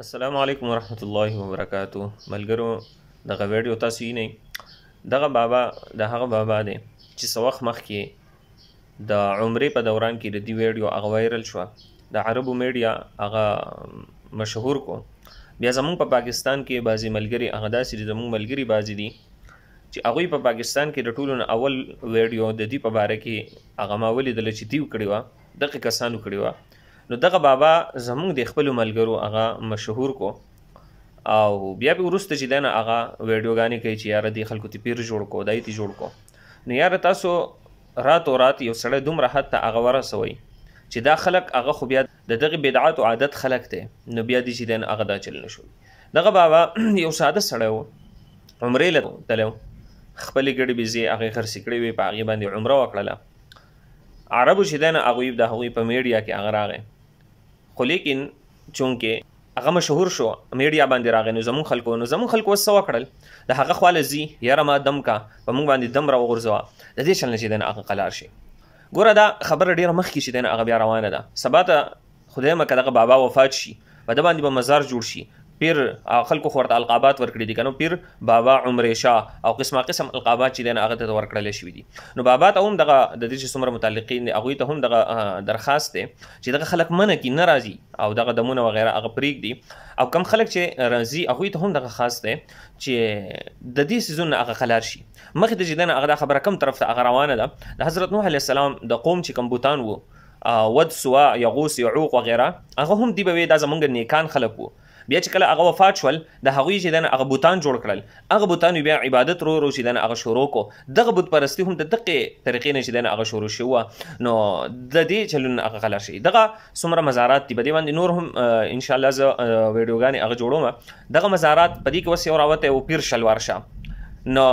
السلام علیکم ورحمت الله وبرکاتو. ملګرو دغه ویډیو تاسو یې نه دغه بابا د هغه بابا دی چې څه وخت مخکې د عمرې په دوران کې د دې ویډیو هغه وایرل شوه. د عربو میډیا هغه مشهور کو. بیا زمونږ په پاکستان کې بعضې ملګري هغه داسې دي، زمونږ ملګري بعضې دي چې هغوی په پاکستان کې د ټولو نه اول ویډیو د دې په باره کې هغه ما ولیدله چې دیو کړې وه، دغې کسانو کړې وه. نو دغه بابا زمونږ د خپلو ملګرو هغه مشهور کو، او بیا به وروسته چې دی نه هغه ویډیوګانې کوي چې یاره دې خلکو ته پیر جوړ کو، دای ته جوړ کو. نو یاره تاسو راتو رات یو سړی دومره حد ته هغه ورسوئ چې دا خلک هغه خو بیا د دغې بدعاتو عادت خلک دی، نو بیا دې چې دی نه هغه دا چل نه شول. دغه بابا یو ساده سړی و، عمرې له تللی و، خپلې ګډې بېزې هغې خرڅې کړې وې، په هغې باندې عمره وکړله. عربو چې دی نه هغوی د هغوی په میډیا کې هغه راغی، خو لیکن چونکې هغه مشهور شو میډیا باندې راغی، نو زمونږ خلکو اوس څه وکړل، د هغه خواله ځي یاره ما دم کا، په موږ باندې دم راوغورځوه، د دې چل نه چې دی نه هغه قلار شي. ګوره دا خبره ډېره مخکې چې دی نه هغه بیا روانه ده. سبا ته خدای مه که دغه بابا وفات شي، په ده باندې به مزار جوړ شي، پیر خلکو خو ورته القابات ورکړي دي که نو، پیر بابا عمرې شاه او قسمه قسم القابات چې دی نه هغه ته ورکړلی شوي دي. نو بابا ته هم دغه د دې چې څومره متعلقین دي هغوی ته هم دغه درخواست دی چې دغه خلک منع کړي، نه راځي او دغه دمونه وغیره هغه پرېږدي، او کم خلک چې راځي هغوی ته هم دغه خاص دی چې د دې څیزونو نه هغه خلار شي. مخکې ته چې دی نه هغه دا خبره کم طرف ته هغه روانه ده، د حضرت نوح علیه السلام د قوم چې کم بوتان وو، ود سوا یغوس یعوق وغیره، هغه هم دی به وی دا زمونږ نیکان خلک وو. بیا چې کله هغه وفات شول، د هغوی چې دی نه هغه بوتان جوړ کړل، هغه بوتانو بیا عبادت رو چې دی نه هغه شروع کو. دغه بت پرستي هم د دقې طریقې نه چې دی نه هغه شروع شوي وه، نو د دې چلونه هغه خلاص شي. دغه څومره مزارات دي، په دې باندې نور هم انشاءالله زه ویډیوګانې هغه جوړوم. دغه مزارات په دې کې اوس یو راوتی و پیر شلوار شاه، نو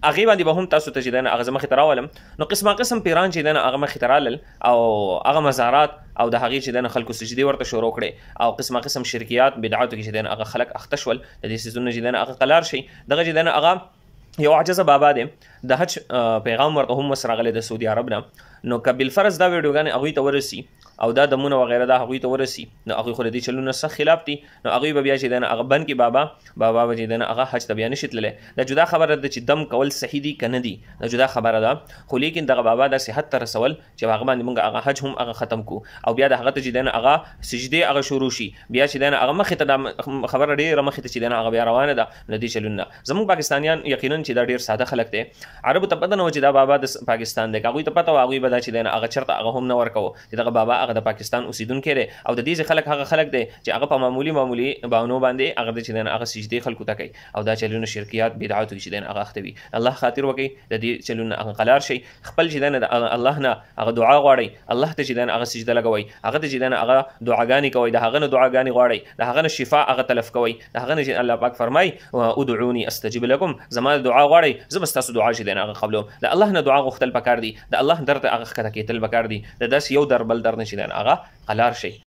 هغې باندې به هم تاسو ته چې دی نه هغه زه مخې ته راولم. نو قسمه قسم پیران چې دی نه هغه مخې ته رالل، او هغه مزارات او د هغې چې دی نه خلکو سجدې ورته شروع کړې، او قسمه قسم شرکیات بدعاتو کې چې دی نه هغه خلک اخته شول، د دې څیزونو چې دی نه هغه قلار شي. دغه چې دی نه هغه یو عاجزه بابا دی، د حج پیغام ورته هم اوس راغلی د سعودي عرب نه. نو که بالفرض دا ویډیوګانې هغوی ته ورسي او دا دمونه وغیره دا هغوی ته ورسي، نو هغوی خو د دې چلونه سخت خلاف دي، نو هغوی به بیا چې دی نه هغه بند کړي بابا به چې دی نه هغه حج ته بیا نشي تللی. دا جدا خبره ده چې دم کول صحیح دي که نه دي، دا جدا خبره ده، خو لیکن دغه بابا دا صحت ته رسول چې هغه باندې مونږ هغه حج هم هغه ختم کو، او بیا د هغه ته چې دی نه هغه سجدې هغه شروع شي، بیا چې دی نه هغه مخې ته دا خبره ډېره مخې ته چې دی نه هغه بیا روانه ده. نو دې چلونه زموږ پاکستانیان یقینا چې دا ډېر ساده خلک دی، عربو ته پته نه وه چې دا بابا د پاکستان دی، که هغوی ته پته وه هغوی به دا چې دی نه هغه چېرته هغه هم نه ورکوه چې دغه بابا هغه د پاکستان اوسېدونکی دی، او د دې خلک هغه خلک دی چې هغه په معمولي بهانو باندې هغه چې دی نه هغه سجدې خلکو ته کوي، او دا چلونه شرکیات بدعاتو کې چې دی نه هغه اخته وي. الله خاطر وکړئ د دې چلونه هغه قلار شي، خپل چې دی نه د الله نه هغه دعا غواړئ، الله ته چې دی نه هغه سجده لګوئ، هغه ته چې دی نه هغه دعاګانې کوئ، د هغه نه دعاګانې غواړئ، د هغه نه شفا هغه طلب کوئ، د هغه نه چې الله پاک فرمایي ادعوني استجب لكم، زما دعا غواړئ زه به ستاسو دعا چې دی نه هغه قبلوم. د الله نه دعا غوښتل پکار دي، د الله در ته هغه ښکته کېدل پکار دي، د داسې یو در بل در نه چې دی نه هغه قلار شي.